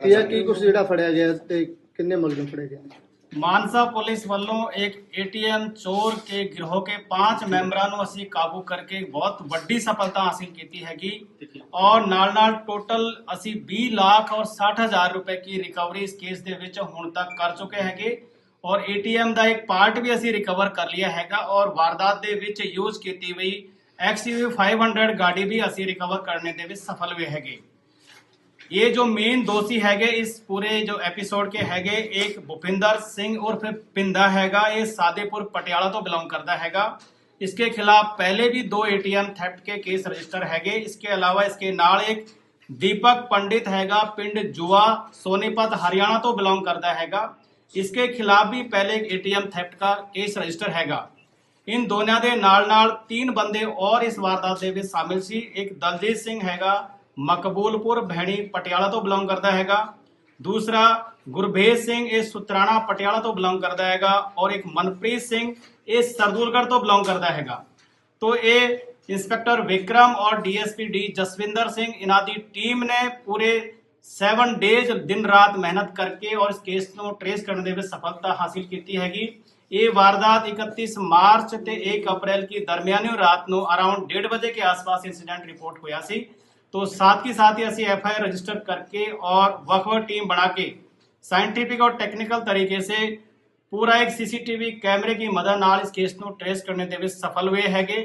ਕੀ ਕੁਛ ਜਿਹੜਾ ਫੜਿਆ ਗਿਆ ਤੇ ਕਿੰਨੇ ਮੁਲਜ਼ਮ ਫੜੇ ਗਏ? ਮਾਨਸਾ ਪੁਲਿਸ ਵੱਲੋਂ ਇੱਕ ਏਟੀਐਮ ਚੋਰ ਕੇ ਗਿਰੋਹ के 5 ਮੈਂਬਰਾਂ ਨੂੰ ਅਸੀਂ ਕਾਬੂ ਕਰਕੇ ਬਹੁਤ ਵੱਡੀ ਸਫਲਤਾ ਹਾਸਿਲ ਕੀਤੀ ਹੈਗੀ ਔਰ ਨਾਲ ਟੋਟਲ ਅਸੀਂ 20 ਲੱਖ ਔਰ 60,000 ਰੁਪਏ की ਰਿਕਵਰੀ ਇਸ ਕੇਸ ਦੇ ਵਿੱਚ ਹੁਣ ਤੱਕ ਕਰ ਚੁੱਕੇ ਹੈਗੇ ਔਰ ਏਟੀਐਮ ਦਾ ਇੱਕ ਪਾਰਟ ਵੀ ਅਸੀਂ ਰਿਕਵਰ ਕਰ ਲਿਆ ਹੈਗਾ ਔਰ ਵਾਰਦਾਤ ਦੇ ਵਿੱਚ ਯੂਜ਼ ਕੀਤੀ ਹੋਈ XUV 500 गाड़ी भी ਅਸੀਂ ਰਿਕਵਰ करने ਦੇ ਵਿੱਚ ਸਫਲ ਹੋਏ ਹੈਗੇ। ये जो मेन दोषी हैगे इस पूरे जो एपिसोड के हैगे एक भूपिंदर सिंह उर्फ पिंदा हैगा, ये सादेपुर पटियाला तो बिलोंग करता हैगा। इसके खिलाफ पहले भी 2 एटीएम थेफ्ट के केस रजिस्टर हैगे। इसके अलावा इसके नाल एक दीपक पंडित हैगा, पिंड जुआ सोनीपत हरियाणा तो बिलोंग करता हैगा। इसके खिलाफ भी पहले एक एटीएम थेफ्ट का केस रजिस्टर हैगा। इन दोनों के नाल 3 बंदे और इस वारदात दे विच शामिल सी। एक दलजीत सिंह हैगा, मकबूलपुर भैणी पटियाला तो बिलोंग करता हैगा। दूसरा गुरभेज सिंह ये सुतराणा पटियाला तो बिलोंग करता हैगा और एक मनप्रीत सिंह ये सरदूलगढ़ तो बिलोंग करता हैगा। तो ये इंस्पेक्टर विक्रम और DSP डी जसविंदर सिंह इन्हां दी टीम ने पूरे 7 डेज दिन रात मेहनत करके और इस केस को ट्रेस करने दे विच सफलता हासिल की हैगी। ये वारदात 31 मार्च ते 1 अप्रैल की दरमियानी रात को अराउंड 1:30 बजे के आसपास इंसीडेंट रिपोर्ट होया सी। तो साथ ही ਅਸੀਂ FIR रजिस्टर करके और वक्फ टीम बना के साइंटिफिक और टेक्निकल तरीके से पूरा एक CCTV कैमरे की मदद नाल इस केस को ट्रेस करने ਦੇ ਵਿੱਚ सफल हुए हैगे।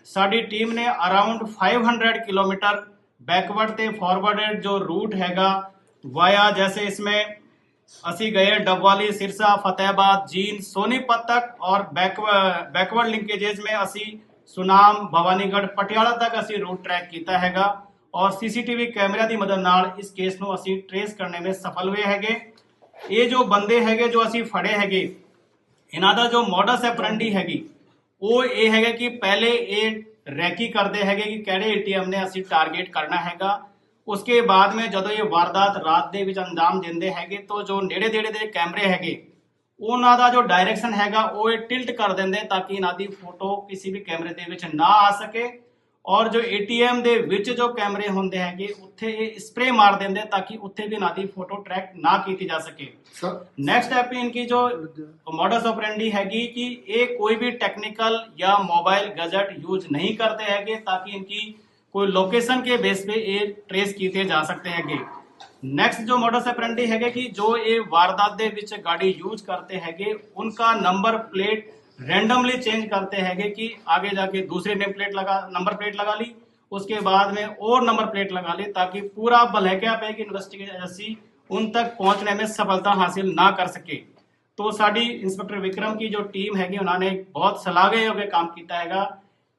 साडी टीम ने अराउंड 500 किलोमीटर बैकवर्ड ते फॉरवर्डेड जो रूट हैगा वाया जैसे इसमें असी गए डबवाली सिरसा फतेहाबाद जींद सोनीपत तक और बैकवर्ड लिंकेजेस में असी सुनाम भवानीगढ़ पटियाला तक असी रूट ट्रैक किया हैगा और CCTV कैमरे की मदद नाल इस केस को असी ट्रेस करने में सफल हुए हैगे। ये जो बंदे हैगे जो असी फड़े हैगे इन्हां दा जो मॉडस ऑपरेंडी हैगी वो ये हैगा कि पहले ये रैकी करते हैगे कि किहड़े ATM ने असी टारगेट करना हैगा। उसके बाद में जदों ये वारदात रात दे विच अंजाम दिंदे हैगे तो जो नेड़े देड़े दे कैमरे हैगे उन्हां दा जो डायरैक्शन हैगा वो टिल्ट कर दिंदे ताकि इन्हां दी फोटो किसी भी कैमरे दे विच ना आ सके और जो ATM दे विच जो कैमरे होंदे हैगे उत्थे स्प्रे मार देंदे ताकि उत्थे भी इन्हां दी फोटो ट्रैक ना की जा सके। नेक्स्ट स्टेप इनकी जो मॉडस ऑपरेंडी हैगी कि ये कोई भी टेक्निकल या मोबाइल गैजेट यूज नहीं करते हैगे ताकि इनकी कोई लोकेशन के बेस पे ये ट्रेस किए जा सकते हैगे। नेक्स्ट जो मॉडस ऑपरेंडी हैगे कि जो ये वारदात दे विच गाड़ी यूज करते हैगे उनका नंबर प्लेट रैंडमली चेंज करते हैगे कि आगे जाके दूसरे नंबर प्लेट लगा ली उसके बाद में और नंबर प्लेट लगा ली ताकि पूरा भलेखा पे कि इन्वेस्टिगेशन एजेंसी उन तक पहुंचने में सफलता हासिल ना कर सके। तो साडी इंस्पेक्टर विक्रम की जो टीम हैगी उन्होंने बहुत सलाहयोग काम किया हैगा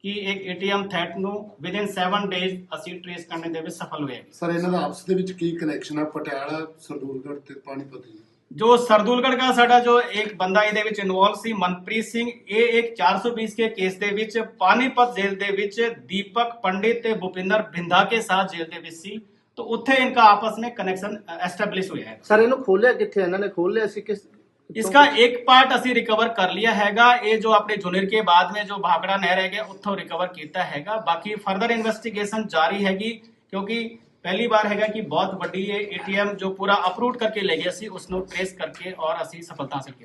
कि एक ATM थेफ्ट ਨੂੰ विदिन 7 डेज ਅਸੀਂ ट्रेस करने ਦੇ ਵਿੱਚ ਸਫਲ ਹੋਏ। ਸਰ ਇਹਨਾਂ ਦਾ ਆਪਸ ਦੇ ਵਿੱਚ ਕੀ ਕਨੈਕਸ਼ਨ ਹੈ ਪਟਿਆਲਾ ਸਰਦੂਲਗੜ੍ਹ ਤੇ ਪਾਣੀਪਤ ਜੀ? जो सरदूलगढ़ का साडा जो एक बंदा ਇਹਦੇ ਵਿੱਚ ਇਨਵੋਲਵ ਸੀ मनप्रीत सिंह ਇਹ एक 420 के केस ਦੇ ਵਿੱਚ पानीपत जेल ਦੇ ਵਿੱਚ दीपक पंडित ਤੇ भूपिंदर बिंदा के साथ जेल ਦੇ ਵਿੱਚ ਸੀ। तो ਉੱਥੇ इनका आपस में कनेक्शन एस्टेब्लिश हुआ है। सर ਇਹਨੂੰ ਖੋਲਿਆ ਕਿੱਥੇ ਇਹਨਾਂ ਨੇ ਖੋਲਿਆ ਸੀ ਕਿਸ? इसका एक पार्ट असी रिकवर कर लिया हैगा। ये जो अपने जुनेर के बाद में जो भाखड़ा नहर है उत्थों रिकवर किया हैगा। बाकी फर्दर इन्वेस्टिगेशन जारी हैगी क्योंकि पहली बार हैगा कि बहुत बड़ी ये ATM जो पूरा अपरूट करके ले गया सी उसको ट्रेस करके और असी सफलता हासिल की।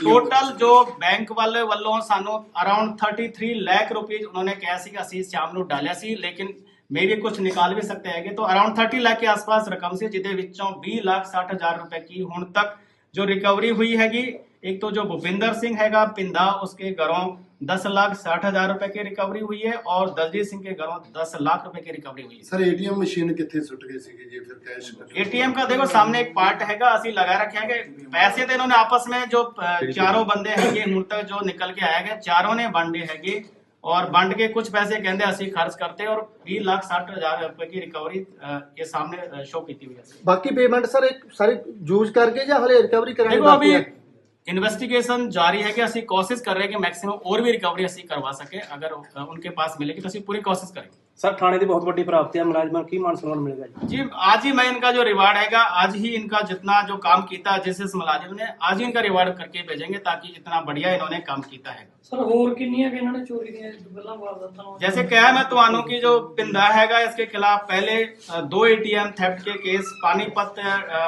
टोटल जो बैंक वाले वालों सानू अराउंड 33 लाख रुपीज उन्होंने कहा सी असी शाम नू डालिया सी लेकिन मे भी कुछ निकाल भी सकते हैं। तो अराउंड 30 लाख के आसपास रकम से जिदे विचों 20,60,000 रुपए की हुण तक जो रिकवरी हुई हैगी। एक तो जो भूपिंदर सिंह हैगा पिंदा उसके घरों 10,60,000 रुपए की रिकवरी हुई है और दलजीत सिंह के घरों 10 लाख रुपए की रिकवरी हुई है। सर ATM मशीन कितने सुट गई सी जी फिर कैश? ATM का देखो सामने एक पार्ट हैगा असी लगा रखे है पैसे तो इन्होंने आपस में जो चारों बंदे हैगे हुण तक जो निकल के आए गए चारों ने बांटे हैगे और बंड के कुछ पैसे कहते असी खर्च करते और 20,60,000 रुपए की रिकवरी के सामने शो की हुई है। बाकी पेमेंट सर एक सारी यूज करके या हले रिकवरी करानी? देखो अभी इन्वेस्टिगेशन जारी है कि असी कोशिश कर रहे हैं कि मैक्सिमम और भी रिकवरी असी करवा सके। अगर उनके पास मिलेगी तो असी पूरी कोशिश करेंगे। सर थाने की बहुत बड़ी प्राप्ति है, मुलाजमान की मान सम्मान मिलेगा जी। जी आज ही मैं इनका जो रिवार्ड हैगा, आज ही इनका जितना जो काम किया जिस मुलाजिम ने, आज ही इनका रिवार्ड करके भेजेंगे ताकि इतना बढ़िया इन्होंने काम किया है। सर होर किन्नियां कि इन्होंने चोरी ਦੀਆਂ ਗੱਲਾਂ ਵਾਰਦਾਤਾਂ ਨੂੰ जैसे कहा मैं ਤੁਹਾਨੂੰ की जो पिंदा हैगा इसके खिलाफ पहले 2 एटीएम थेफ्ट के केस पानीपत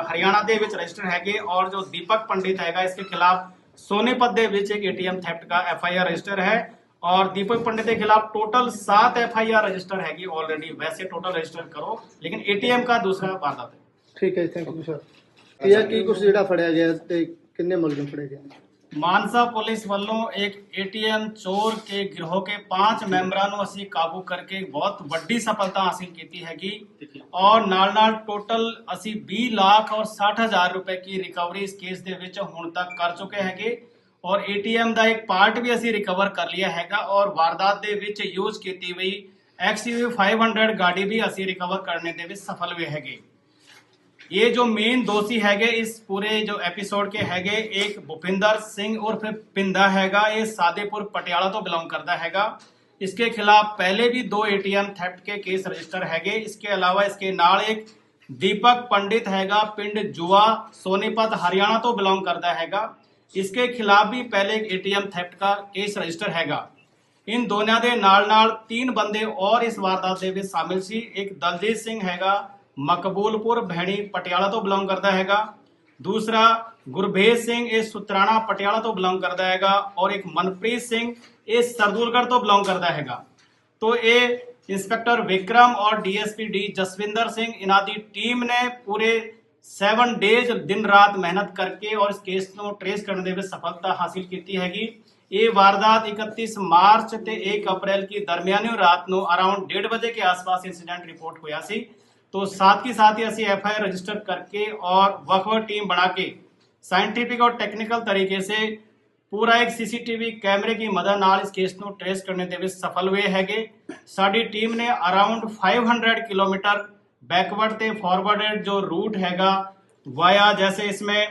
हरियाणा ਦੇ ਵਿੱਚ रजिस्टर हैगे और जो दीपक पंडित हैगा इसके खिलाफ सोनीपत ਦੇ ਵਿੱਚ एक एटीएम थेफ्ट का FIR रजिस्टर है और दीपक पंडित के खिलाफ टोटल 7 FIR रजिस्टर हैगी ऑलरेडी। वैसे टोटल रजिस्टर करो लेकिन एटीएम का दूसरा वारदात है। ਠੀਕ ਹੈ ਜੀ, ਥੈਂਕ ਯੂ ਸਰ। ਕੀ ਕੁਛ ਜਿਹੜਾ ਫੜਿਆ ਗਿਆ ਤੇ ਕਿੰਨੇ ਮੁਲਜ਼ਮ ਫੜੇ ਗਏ? ਮਾਨਸਾ ਪੁਲਿਸ ਵੱਲੋਂ ਇੱਕ ਏਟੀਐਮ ਚੋਰ ਕੇ ਗਿਰੋਹ ਕੇ 5 ਮੈਂਬਰਾਂ ਨੂੰ ਅਸੀਂ ਕਾਬੂ ਕਰਕੇ ਬਹੁਤ ਵੱਡੀ ਸਫਲਤਾ ਹਾਸਿਲ ਕੀਤੀ ਹੈਗੀ ਔਰ ਨਾਲ ਟੋਟਲ ਅਸੀਂ 20 ਲੱਖ ਔਰ 60,000 ਰੁਪਏ की ਰਿਕਵਰੀ ਇਸ ਕੇਸ ਦੇ ਵਿੱਚ ਹੁਣ ਤੱਕ ਕਰ ਚੁੱਕੇ ਹੈਗੇ ਔਰ ਏਟੀਐਮ ਦਾ ਇੱਕ ਪਾਰਟ ਵੀ ਅਸੀਂ ਰਿਕਵਰ ਕਰ ਲਿਆ ਹੈਗਾ ਔਰ ਵਾਰਦਾਤ ਦੇ ਵਿੱਚ ਯੂਜ਼ ਕੀਤੀ ਹੋਈ XUV 500 गाड़ी भी ਅਸੀਂ ਰਿਕਵਰ करने ਦੇ ਵਿੱਚ सफल हुए हैगे। ये जो मेन दोषी हैगे इस पूरे जो एपिसोड के हैगे एक भूपिंदर सिंह उर्फ पिंदा हैगा, ये सादेपुर पटियाला तो बिलोंग करता हैगा। इसके खिलाफ पहले भी 2 एटीएम थेफ्ट के केस रजिस्टर हैगे। इसके अलावा इसके नाल एक दीपक पंडित हैगा पिंड जुआ सोनीपत हरियाणा तो बिलोंग करता हैगा। इसके खिलाफ भी पहले एक एटीएम थेफ्ट का केस रजिस्टर हैगा। इन दोनों के नाल 3 बंदे और इस वारदात ਦੇ ਵਿੱਚ शामिल सी। एक दलजीत सिंह हैगा मकबूलपुर भैणी पटियाला तो बिलोंग करता हैगा, दूसरा गुरभेज सिंह ये सुतराणा पटियाला तो बिलोंग करता हैगा और एक मनप्रीत सिंह ये सरदूलगढ़ तो बिलोंग करता हैगा। तो ये इंस्पेक्टर विक्रम और DSP डी जसविंदर सिंह इन्हां दी टीम ने पूरे 7 डेज दिन रात मेहनत करके और इस केस को ट्रेस करने में सफलता हासिल की हैगी। ये वारदात 31 मार्च ते 1 अप्रैल की दरमियानी रात को अराउंड 1:30 बजे के आसपास इंसीडेंट रिपोर्ट हुआ सी। तो साथ ही असी FIR रजिस्टर करके और वक्फ टीम बना के साइंटिफिक और टेक्निकल तरीके से पूरा एक CCTV कैमरे की मदद नाल इस केस को ट्रेस करने ਦੇ ਵਿੱਚ सफल हुए हैगे। साडी टीम ने अराउंड 500 किलोमीटर बैकवर्ड ते फॉरवर्डेड जो रूट हैगा वाया, जैसे इसमें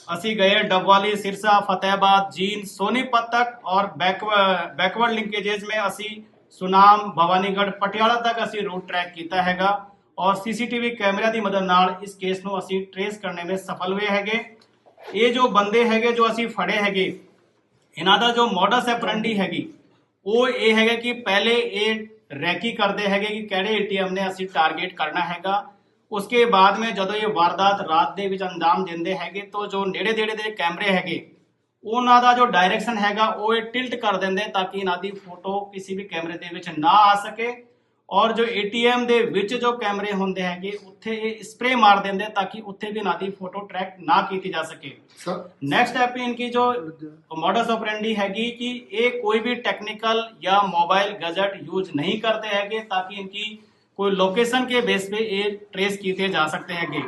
असी गए डबवाली सिरसा फतेहाबाद जींद सोनीपत तक और बैकवर्ड लिंकेजेस में असी सुनाम भवानीगढ़ पटियाला तक असी रूट ट्रैक किया हैगा और CCTV कैमरा की मदद नाल इस केस को असी ट्रेस करने में सफल हुए हैगे। ये जो बंदे हैगे जो असी फड़े हैगे इन्हां दा जो मॉडस ऑपरेंडी हैगी वो ये हैगा कि पहले ये रैकी करते हैगे कि किहड़े ATM ने असी टारगेट करना हैगा। उसके बाद में जदों ये वारदात रात दे विच अंजाम देंदे हैगे तो जो नेड़े देड़े दे कैमरे हैगे उन्हां दा जो डायरैक्शन हैगा वो ये टिल्ट कर देंदे ताकि इन्हां दी फोटो किसी भी कैमरे दे विच ना आ सके और जो ATM दे विच जो कैमरे होंदे हैगे उत्थे स्प्रे मार देंदे ताकि उत्थे भी इन्हां दी फोटो ट्रैक ना की जा सके। नेक्स्ट स्टेप इनकी जो मॉडस ऑपरेंडी हैगी कि ये कोई भी टेक्निकल या मोबाइल गैजेट यूज नहीं करते हैगे ताकि इनकी कोई लोकेशन के बेस पे ये ट्रेस किए जा सकते हैगे।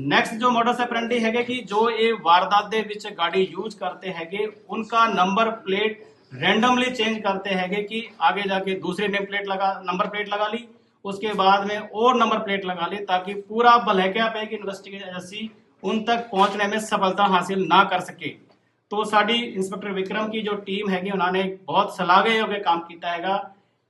नेक्स्ट जो मॉडस ऑपरेंडी हैगे कि जो ये वारदात दे विच गाड़ी यूज करते हैगे उनका नंबर प्लेट रैंडमली चेंज करते हैगे कि आगे जाके दूसरे नंबर प्लेट लगा ली, उसके बाद में और नंबर प्लेट लगा ली ताकि पूरा भलेखा पे कि इन्वेस्टिगेशन एजेंसी उन तक पहुंचने में सफलता हासिल ना कर सके। तो साडी इंस्पेक्टर विक्रम की जो टीम हैगी उन्होंने बहुत सलाहयोग काम किया हैगा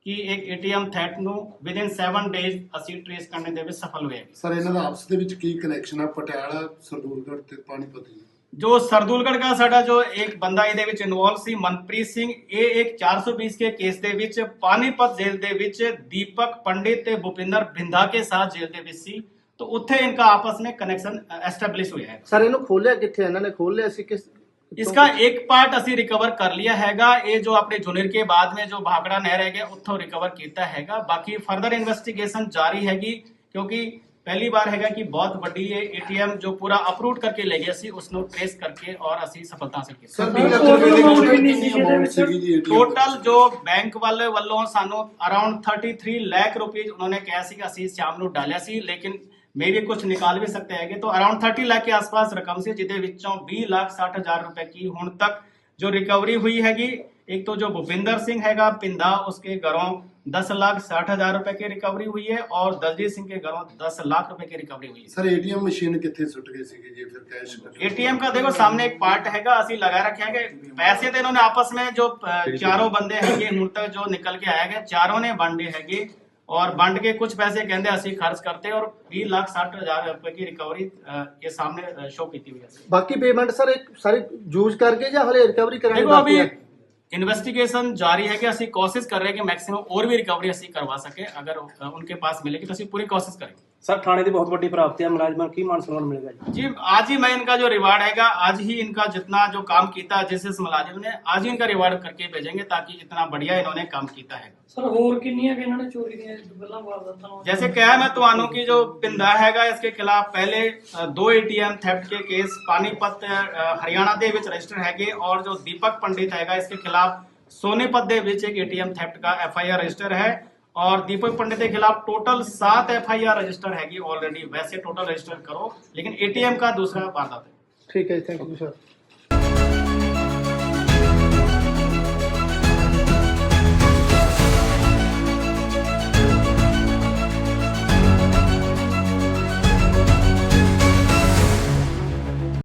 कि एक ATM थेफ्ट ਨੂੰ विदिन 7 डेज ਅਸੀਂ ट्रेस करने ਦੇ ਵਿੱਚ सफल हुए। ਸਰ ਇਹਨਾਂ ਦਾ ਆਪਸ ਦੇ ਵਿੱਚ ਕੀ ਕਨੈਕਸ਼ਨ ਆ ਪਟਿਆਲਾ ਸਰਦੂਲਗੜ੍ਹ ਤੇ ਪਾਣੀਪਤ ਜੀ? जो सरदूलगढ़ का साडा जो एक बंदा ਇਹਦੇ ਵਿੱਚ ਇਨਵੋਲਵ ਸੀ ਮਨਪ੍ਰੀਤ ਸਿੰਘ, ਇਹ ਇੱਕ 420 के केस ਦੇ ਵਿੱਚ पानीपत जेल ਦੇ ਵਿੱਚ दीपक पंडित ਤੇ भूपिंदर बिंदा के साथ जेल ਦੇ ਵਿੱਚ ਸੀ। तो ਉੱਥੇ इनका आपस में कनेक्शन एस्टेब्लिश हुआ है। ਸਰ ਇਹਨੂੰ ਖੋਲਿਆ ਕਿੱਥੇ ਇਹਨਾਂ ਨੇ ਖੋਲਿਆ ਸੀ ਕਿਸ? इसका एक पार्ट असी रिकवर कर लिया हैगा, ये जो अपने जुनेर के बाद में जो भाखड़ा नहर है उत्थों रिकवर किया हैगा। बाकी फर्दर इन्वेस्टिगेशन जारी हैगी क्योंकि पहली बार हैगा कि बहुत बड़ी ये ATM जो पूरा अप्रूव करके ले गया सी उसको ट्रेस करके और असी सफलता हासिल की। ਸਰ 20 ਲੱਖ ਰੁਪਏ ਦੀ ਅਮਾਉਂਟ ਸੀਗੀ ਜੀ ATM टोटल जो बैंक वाले वालों सानू अराउंड 33 लाख रुपीज उन्होंने कहा सी कि असी शाम नू डालिया सी, लेकिन मे भी कुछ निकाल भी सकते हैं। तो अराउंड 30 लाख के आसपास रकम से जिदे विचों 20,60,000 रुपए की हुण तक जो रिकवरी हुई हैगी। एक तो जो भूपिंदर सिंह हैगा पिंदा उसके घरों 10,60,000 रुपए की रिकवरी हुई है और दलजीत सिंह के घरों 10 लाख रुपए की रिकवरी हुई है। ਸਰ ATM ਮਸ਼ੀਨ ਕਿੱਥੇ ਸੁੱਟ ਗਈ ਸੀਗੀ ਜੀ ਫਿਰ ਕੈਸ਼? ATM का देखो सामने एक पार्ट हैगा असी लगा रखे है पैसे तो इन्होंने आपस में जो चारों बंदे हैगे हुण तक जो निकल के आए गए चारों ने बांटे हैगे और बंड के कुछ पैसे कहते ਅਸੀਂ खर्च करते और 20,60,000 रुपए की रिकवरी के सामने शो की हुई है। बाकी पेमेंट सर एक सारी यूज करके या हले रिकवरी करानी देखो बाकी अभी है? इन्वेस्टिगेशन जारी है कि ਅਸੀਂ कोशिश कर रहे हैं कि मैक्सिमम और भी रिकवरी ਅਸੀਂ करवा सके, अगर उनके पास मिलेगी तो ਅਸੀਂ पूरी कोशिश करेंगे। ਸਰ ਥਾਣੇ ਦੀ ਬਹੁਤ ਵੱਡੀ ਪ੍ਰਾप्ति है, मुलाजमान की मान सम्मान मिलेगा जी? जी आज ही मैं इनका जो रिवार्ड हैगा, आज ही इनका जितना जो काम किया जिस मुलाजिम ने, आज ही इनका रिवार्ड करके भेजेंगे ताकि इतना बढ़िया इन्होंने काम किया है। ਸਰ ਹੋਰ ਕਿੰਨੀਆਂ ਕਿ ਇਹਨਾਂ ਨੇ ਚੋਰੀ ਦੀਆਂ ਪਹਿਲਾਂ ਵਾਰਦਾਤਾਂ ਨੂੰ जैसे क्या है मैं तुहानू की जो पिंदा हैगा इसके खिलाफ पहले 2 ATM थेफ्ट के केस पानीपत हरियाणा ਦੇ ਵਿੱਚ रजिस्टर हैगे और जो दीपक पंडित हैगा इसके खिलाफ सोनीपत ਦੇ ਵਿੱਚ एक ATM थेफ्ट का FIR रजिस्टर है और दीपक पंडित के खिलाफ टोटल 7 FIR रजिस्टर हैगी ऑलरेडी। वैसे टोटल रजिस्टर करो लेकिन ATM का दूसरा वारदात है। ठीक है, थैंक यू सर।